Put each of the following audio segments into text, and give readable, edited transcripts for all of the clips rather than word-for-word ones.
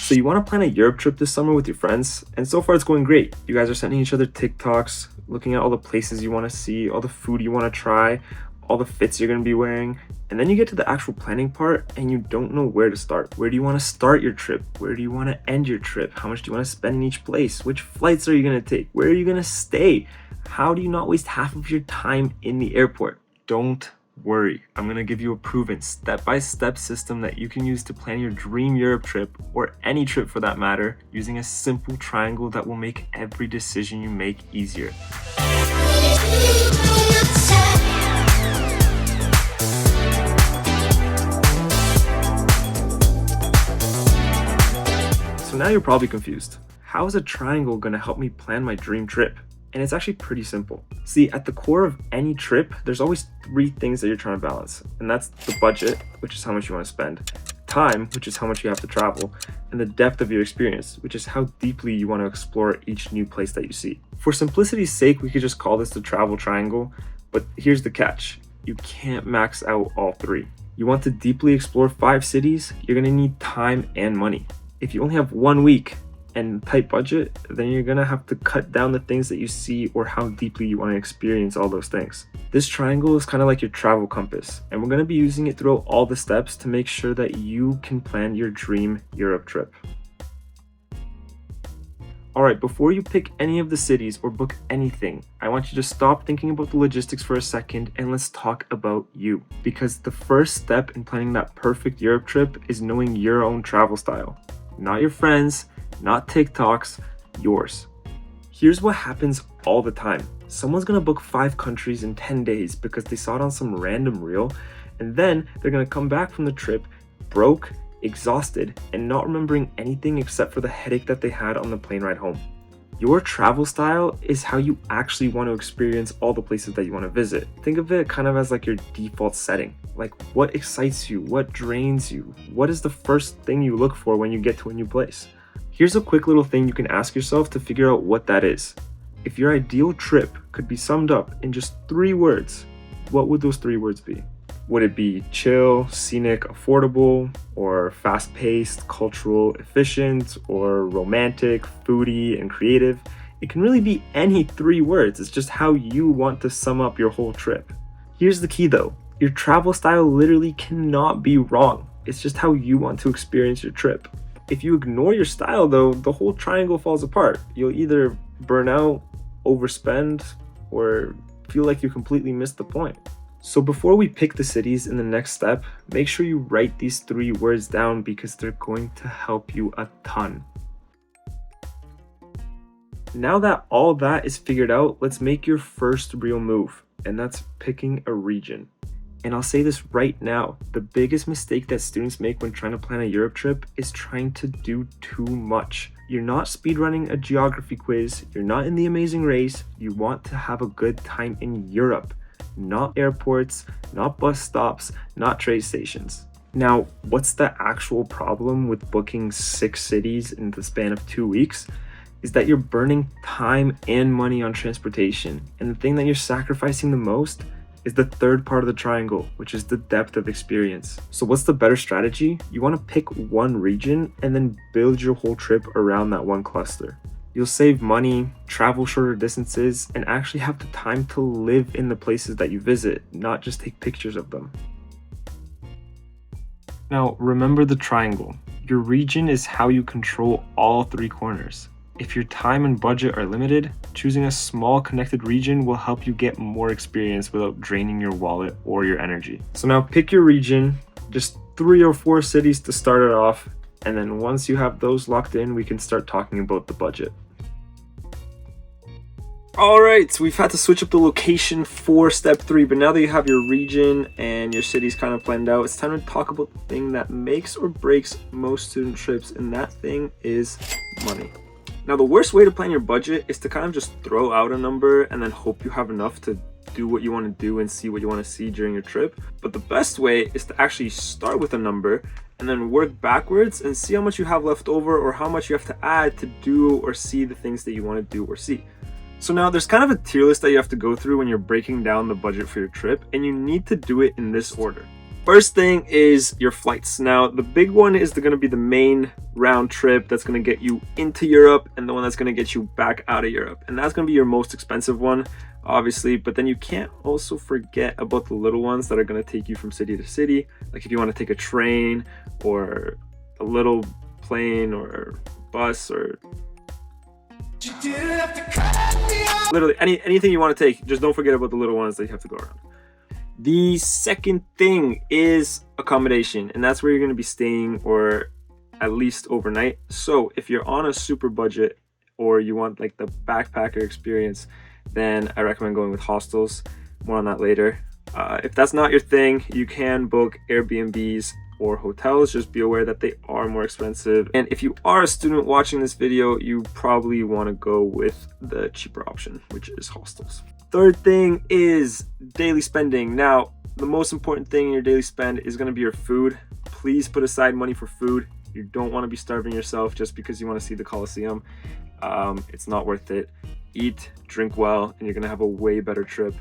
So you want to plan a Europe trip this summer with your friends, and so far it's going great. You guys are sending each other TikToks, looking at all the places you want to see, all the food you want to try, all the fits you're going to be wearing, and then you get to the actual planning part and you don't know where to start. Where do you want to start your trip? Where do you want to end your trip? How much do you want to spend in each place? Which flights are you going to take? Where are you going to stay? How do you not waste half of your time in the airport? Don't worry, I'm going to give you a proven step-by-step system that you can use to plan your dream Europe trip, or any trip for that matter, using a simple triangle that will make every decision you make easier. So now you're probably confused. How is a triangle going to help me plan my dream trip? And it's actually pretty simple. See, at the core of any trip, there's always three things that you're trying to balance. And that's the budget, which is how much you want to spend, time, which is how much you have to travel, and the depth of your experience, which is how deeply you want to explore each new place that you see. For simplicity's sake, we could just call this the travel triangle, but here's the catch. You can't max out all three. You want to deeply explore 5 cities, you're going to need time and money. If you only have 1 week and tight budget, then you're gonna have to cut down the things that you see or how deeply you want to experience all those things. This triangle is kind of like your travel compass, and we're gonna be using it throughout all the steps to make sure that you can plan your dream Europe trip. Alright, before you pick any of the cities or book anything, I want you to stop thinking about the logistics for a second and let's talk about you. Because the first step in planning that perfect Europe trip is knowing your own travel style. Not your friends, not TikToks, yours. Here's what happens all the time. Someone's gonna book 5 countries in 10 days because they saw it on some random reel, and then they're gonna come back from the trip broke, exhausted, and not remembering anything except for the headache that they had on the plane ride home. Your travel style is how you actually want to experience all the places that you want to visit. Think of it kind of as like your default setting. Like, what excites you? What drains you? What is the first thing you look for when you get to a new place? Here's a quick little thing you can ask yourself to figure out what that is. If your ideal trip could be summed up in just 3 words, what would those 3 words be? Would it be chill, scenic, affordable, or fast-paced, cultural, efficient, or romantic, foodie, and creative? It can really be any 3 words. It's just how you want to sum up your whole trip. Here's the key though. Your travel style literally cannot be wrong. It's just how you want to experience your trip. If you ignore your style though, the whole triangle falls apart. You'll either burn out, overspend, or feel like you completely missed the point. So before we pick the cities in the next step, make sure you write these 3 words down because they're going to help you a ton. Now that all that is figured out, let's make your first real move, and that's picking a region. And I'll say this right now, the biggest mistake that students make when trying to plan a Europe trip is trying to do too much. You're not speedrunning a geography quiz, you're not in the amazing race, you want to have a good time in Europe. Not airports, not bus stops, not train stations. Now, what's the actual problem with booking 6 cities in the span of 2 weeks? Is that you're burning time and money on transportation. And the thing that you're sacrificing the most is the third part of the triangle, which is the depth of experience. So what's the better strategy? You want to pick one region and then build your whole trip around that one cluster. You'll save money, travel shorter distances, and actually have the time to live in the places that you visit, not just take pictures of them. Now, remember the triangle. Your region is how you control all 3 corners. If your time and budget are limited, choosing a small connected region will help you get more experience without draining your wallet or your energy. So now pick your region, just 3 or 4 cities to start it off, and then once you have those locked in, we can start talking about the budget. Alright, so we've had to switch up the location for step 3, but now that you have your region and your cities kind of planned out, it's time to talk about the thing that makes or breaks most student trips, and that thing is money. Now, the worst way to plan your budget is to kind of just throw out a number and then hope you have enough to do what you want to do and see what you want to see during your trip. But the best way is to actually start with a number and then work backwards and see how much you have left over or how much you have to add to do or see the things that you want to do or see. So now there's kind of a tier list that you have to go through when you're breaking down the budget for your trip, and you need to do it in this order. First thing is your flights. Now, the big one is going to be the main round trip that's going to get you into Europe, and the one that's going to get you back out of Europe. And that's going to be your most expensive one, obviously. But then you can't also forget about the little ones that are going to take you from city to city. Like if you want to take a train or a little plane or bus or literally anything you want to take, just don't forget about the little ones that you have to go around. The second thing is accommodation, and that's where you're going to be staying, or at least overnight. So if you're on a super budget or you want like the backpacker experience, then I recommend going with hostels. More on that later. If that's not your thing, you can book Airbnbs or hotels. Just be aware that they are more expensive. And if you are a student watching this video, you probably want to go with the cheaper option, which is hostels. Third thing is daily spending. Now, the most important thing in your daily spend is going to be your food. Please put aside money for food. You don't want to be starving yourself just because you want to see the Colosseum. It's not worth it. Eat, drink well, and you're going to have a way better trip.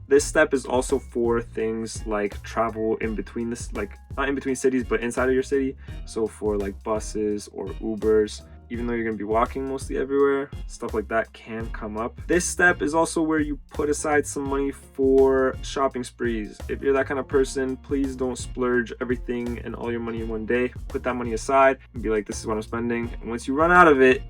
This step is also for things like travel in between this, like not in between cities, but inside of your city. So for like buses or Ubers, even though you're going to be walking mostly everywhere, stuff like that can come up. This step is also where you put aside some money for shopping sprees. If you're that kind of person, please don't splurge everything and all your money in one day. Put that money aside and be like, this is what I'm spending. And once you run out of it,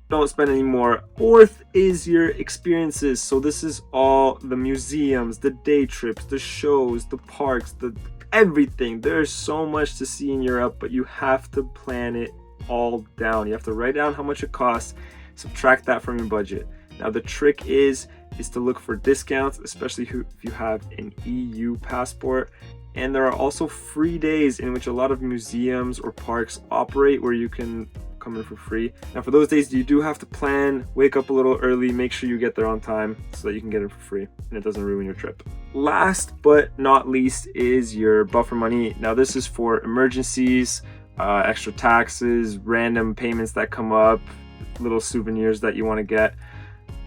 don't spend any more. Fourth is your experiences. So this is all the museums, the day trips, the shows, the parks, the everything. There's so much to see in Europe, but you have to plan it all down. You have to write down how much it costs, subtract that from your budget. Now the trick is to look for discounts, especially if you have an EU passport. And there are also free days in which a lot of museums or parks operate where you can come in for free. Now for those days, you do have to plan, wake up a little early, make sure you get there on time so that you can get in for free and it doesn't ruin your trip. Last but not least is your buffer money. Now this is for emergencies, extra taxes, random payments that come up, little souvenirs that you want to get.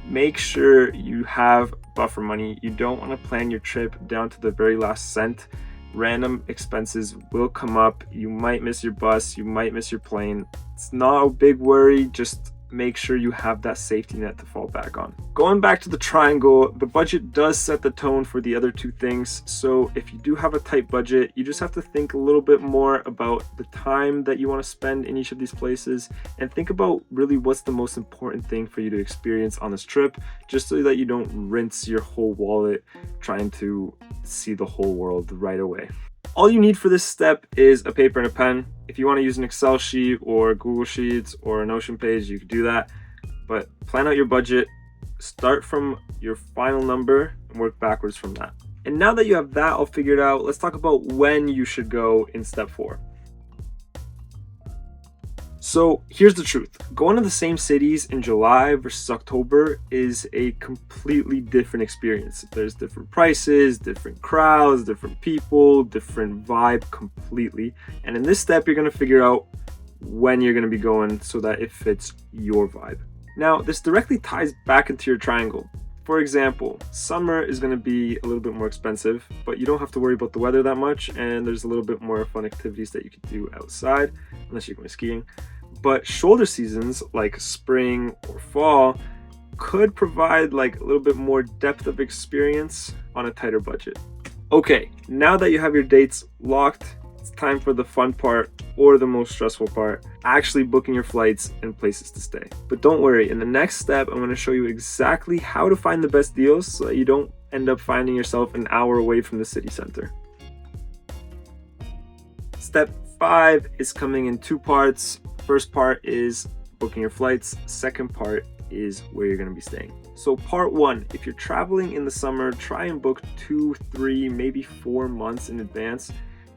Make sure you have buffer money. You don't want to plan your trip down to the very last cent. Random expenses will come up. You might miss your bus, you might miss your plane. It's not a big worry, just make sure you have that safety net to fall back on. Going back to the triangle, the budget does set the tone for the other two things. So if you do have a tight budget, you just have to think a little bit more about the time that you want to spend in each of these places and think about really what's the most important thing for you to experience on this trip, just so that you don't rinse your whole wallet trying to see the whole world right away. All you need for this step is a paper and a pen. If you want to use an Excel sheet or Google Sheets or a Notion page, you could do that. But plan out your budget, start from your final number and work backwards from that. And now that you have that all figured out, let's talk about when you should go in step 4. So here's the truth. Going to the same cities in July versus October is a completely different experience. There's different prices, different crowds, different people, different vibe completely. And in this step, you're going to figure out when you're going to be going so that it fits your vibe. Now, this directly ties back into your triangle. For example, summer is going to be a little bit more expensive, but you don't have to worry about the weather that much, and there's a little bit more fun activities that you can do outside, unless you're going skiing. But shoulder seasons like spring or fall could provide like a little bit more depth of experience on a tighter budget. Okay, now that you have your dates locked, it's time for the fun part, or the most stressful part, actually booking your flights and places to stay. But don't worry, in the next step, I'm going to show you exactly how to find the best deals so that you don't end up finding yourself an hour away from the city center. Step 5 is coming in 2 parts. First part is booking your flights. Second part is where you're going to be staying. So part 1, if you're traveling in the summer, try and book 2, 3, maybe 4 months in advance.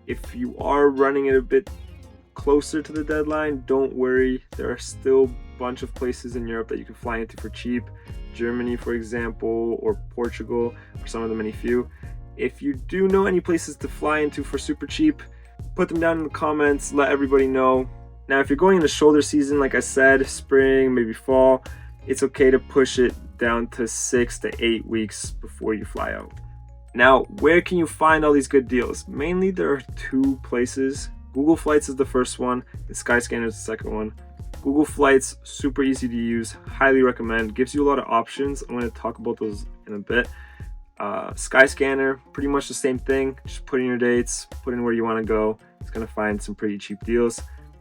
If you are running it a bit closer to the deadline, don't worry. There are still a bunch of places in Europe that you can fly into for cheap. Germany, for example, or Portugal are some of the many few. If you do know any places to fly into for super cheap, put them down in the comments, let everybody know. Now, if you're going into shoulder season, like I said, spring, maybe fall, it's okay to push it down to 6 to 8 weeks before you fly out. Now, where can you find all these good deals? Mainly there are two places. Google Flights is the first one, and Skyscanner is the second one. Google Flights, super easy to use, highly recommend, gives you a lot of options. I'm going to talk about those in a bit. Skyscanner, pretty much the same thing. Just put in your dates, put in where you want to go. It's going to find some pretty cheap deals.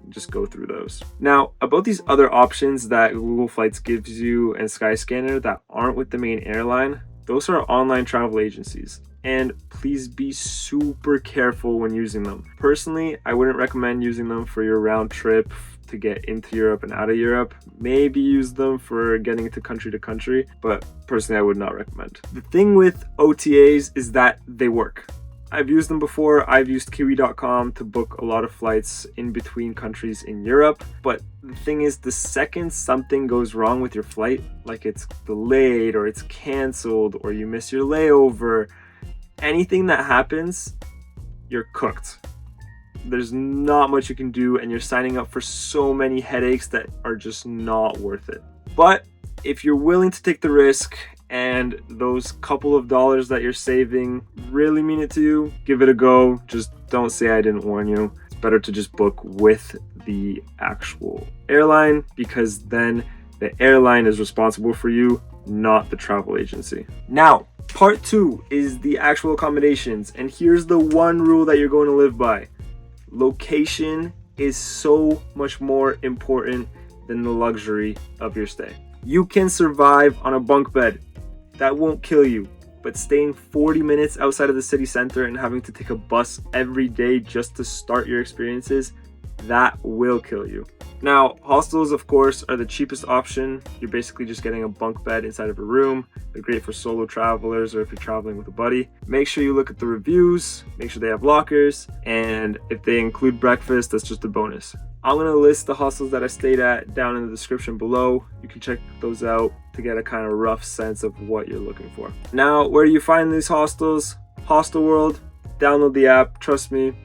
Just go through those. Now, about these other options that Google Flights gives you and Skyscanner that aren't with the main airline, those are online travel agencies. And please be super careful when using them. Personally, I wouldn't recommend using them for your round trip to get into Europe and out of Europe. Maybe use them for getting to country, but personally I would not recommend. The thing with OTAs is that they work. I've used them before. I've used kiwi.com to book a lot of flights in between countries in Europe. But the thing is, the second something goes wrong with your flight, like it's delayed or it's canceled or you miss your layover, anything that happens, you're cooked. There's not much you can do, and you're signing up for so many headaches that are just not worth it. But if you're willing to take the risk and those couple of dollars that you're saving really mean it to you, give it a go. Just don't say I didn't warn you. It's better to just book with the actual airline, because then the airline is responsible for you, not the travel agency. Now, part 2 is the actual accommodations, and here's the one rule that you're going to live by. Location is so much more important than the luxury of your stay. You can survive on a bunk bed. That won't kill you. But staying 40 minutes outside of the city center and having to take a bus every day just to start your experiences, that will kill you. Now, hostels, of course, are the cheapest option. You're basically just getting a bunk bed inside of a room. They're great for solo travelers or if you're traveling with a buddy. Make sure you look at the reviews, make sure they have lockers, and if they include breakfast, that's just a bonus. I'm going to list the hostels that I stayed at down in the description below. You can check those out to get a kind of rough sense of what you're looking for. Now, where do you find these hostels? Hostel World, download the app, trust me.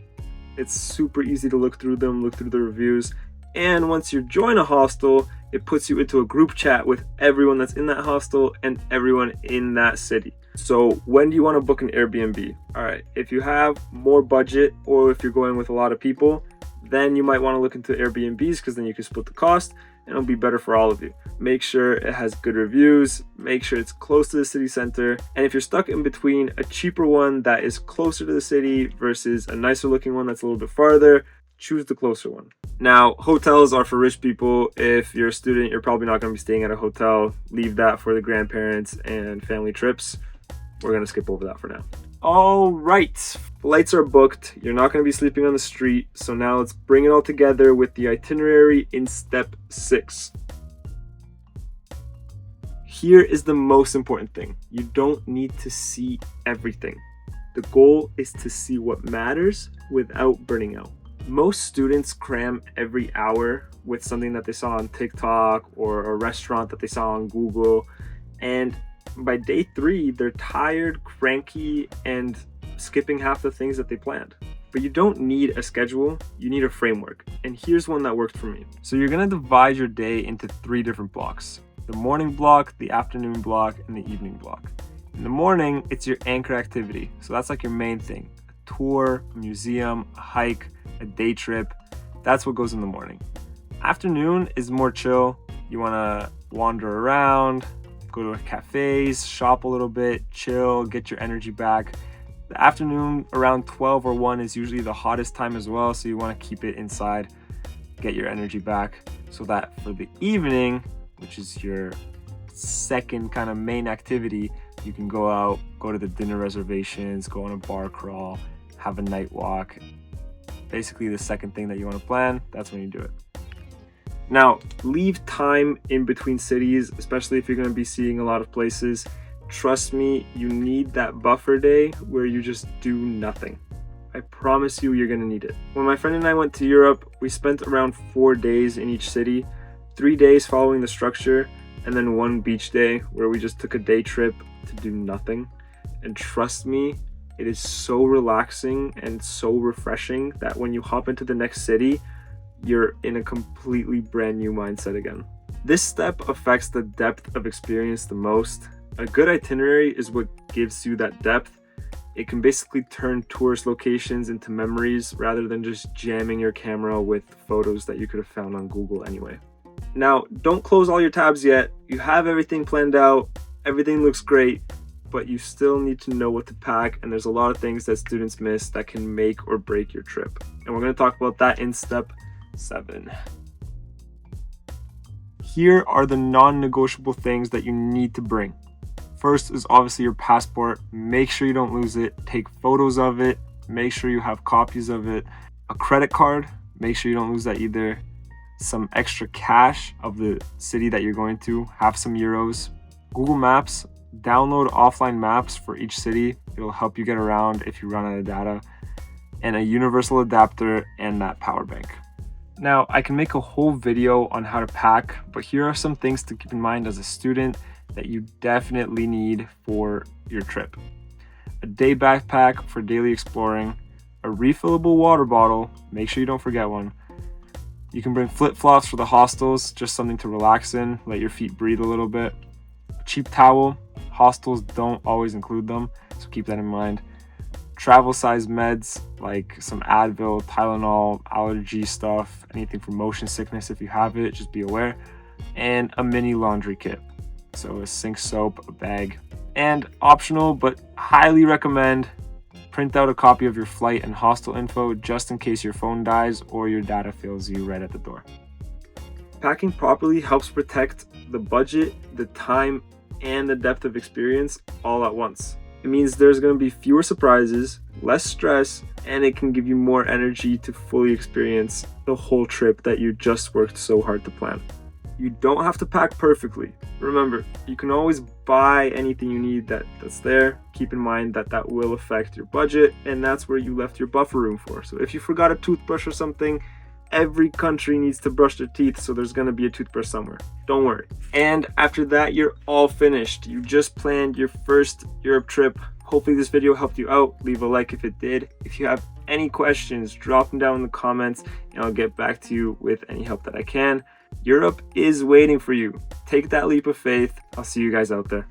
It's super easy to look through them, look through the reviews. And once you join a hostel, it puts you into a group chat with everyone that's in that hostel and everyone in that city. So when do you want to book an Airbnb? All right, if you have more budget or if you're going with a lot of people, then you might want to look into Airbnbs, because then you can split the cost and it'll be better for all of you. Make sure it has good reviews, make sure it's close to the city center, and if you're stuck in between a cheaper one that is closer to the city versus a nicer looking one that's a little bit farther, choose the closer one. Now, hotels are for rich people. If you're a student, you're probably not going to be staying at a hotel. Leave that for the grandparents and family trips. We're going to skip over that for now. All right, flights are booked. You're not going to be sleeping on the street. So now let's bring it all together with the itinerary in step 6. Here is the most important thing. You don't need to see everything. The goal is to see what matters without burning out. Most students cram every hour with something that they saw on TikTok or a restaurant that they saw on Google, and by day 3 they're tired, cranky, and skipping half the things that they planned. But you don't need a schedule, you need a framework, and here's one that worked for me. So you're going to divide your day into 3 different blocks: the morning block, the afternoon block, and the evening block. In the morning, it's your anchor activity, so that's like your main thing: a tour, a museum, a hike, a day trip. That's what goes in the morning. Afternoon is more chill. You want to wander around, go to cafes, shop a little bit, chill, get your energy back. The afternoon around 12 or 1 is usually the hottest time as well, so you want to keep it inside, get your energy back, so that for the evening, which is your second kind of main activity, you can go out, go to the dinner reservations, go on a bar crawl, have a night walk. Basically the second thing that you want to plan, that's when you do it. Now, leave time in between cities, especially if you're going to be seeing a lot of places. Trust me, you need that buffer day where you just do nothing. I promise you, you're going to need it. When my friend and I went to Europe, we spent around 4 days in each city, 3 days following the structure, and then 1 beach day where we just took a day trip to do nothing. And trust me, it is so relaxing and so refreshing that when you hop into the next city, you're in a completely brand new mindset again. This step affects the depth of experience the most. A good itinerary is what gives you that depth, It can basically turn tourist locations into memories rather than just jamming your camera with photos that you could have found on Google anyway. Now, don't close all your tabs yet. You have everything planned out, everything looks great, but you still need to know what to pack, and there's a lot of things that students miss that can make or break your trip. And we're going to talk about that in step 7. Here are the non-negotiable things that you need to bring. First is obviously your passport. Make sure you don't lose it. Take photos of it. Make sure you have copies of it. A credit card. Make sure you don't lose that either. Some extra cash of the city that you're going to. Have some euros. Google Maps. Download offline maps for each city. It'll help you get around if you run out of data. And a universal adapter and that power bank. Now, I can make a whole video on how to pack, but here are some things to keep in mind as a student that you definitely need for your trip. A day backpack for daily exploring, a refillable water bottle, make sure you don't forget one. You can bring flip-flops for the hostels, just something to relax in, let your feet breathe a little bit. A cheap towel, hostels don't always include them, so keep that in mind. Travel size meds like some Advil, Tylenol, allergy stuff, anything for motion sickness if you have it, just be aware. And a mini laundry kit. So a sink soap, a bag. And optional, but highly recommend, print out a copy of your flight and hostel info just in case your phone dies or your data fails you right at the door. Packing properly helps protect the budget, the time, and the depth of experience all at once. It means there's going to be fewer surprises, less stress, and it can give you more energy to fully experience the whole trip that you just worked so hard to plan. You don't have to pack perfectly. Remember, you can always buy anything you need that's there. Keep in mind that that will affect your budget, and that's where you left your buffer room for. So if you forgot a toothbrush or something, every country needs to brush their teeth, so there's going to be a toothbrush somewhere. Don't worry. And after that, you're all finished. You just planned your first Europe trip. Hopefully this video helped you out. Leave a like if it did. If you have any questions, drop them down in the comments and I'll get back to you with any help that I can. Europe is waiting for you. Take that leap of faith. I'll see you guys out there.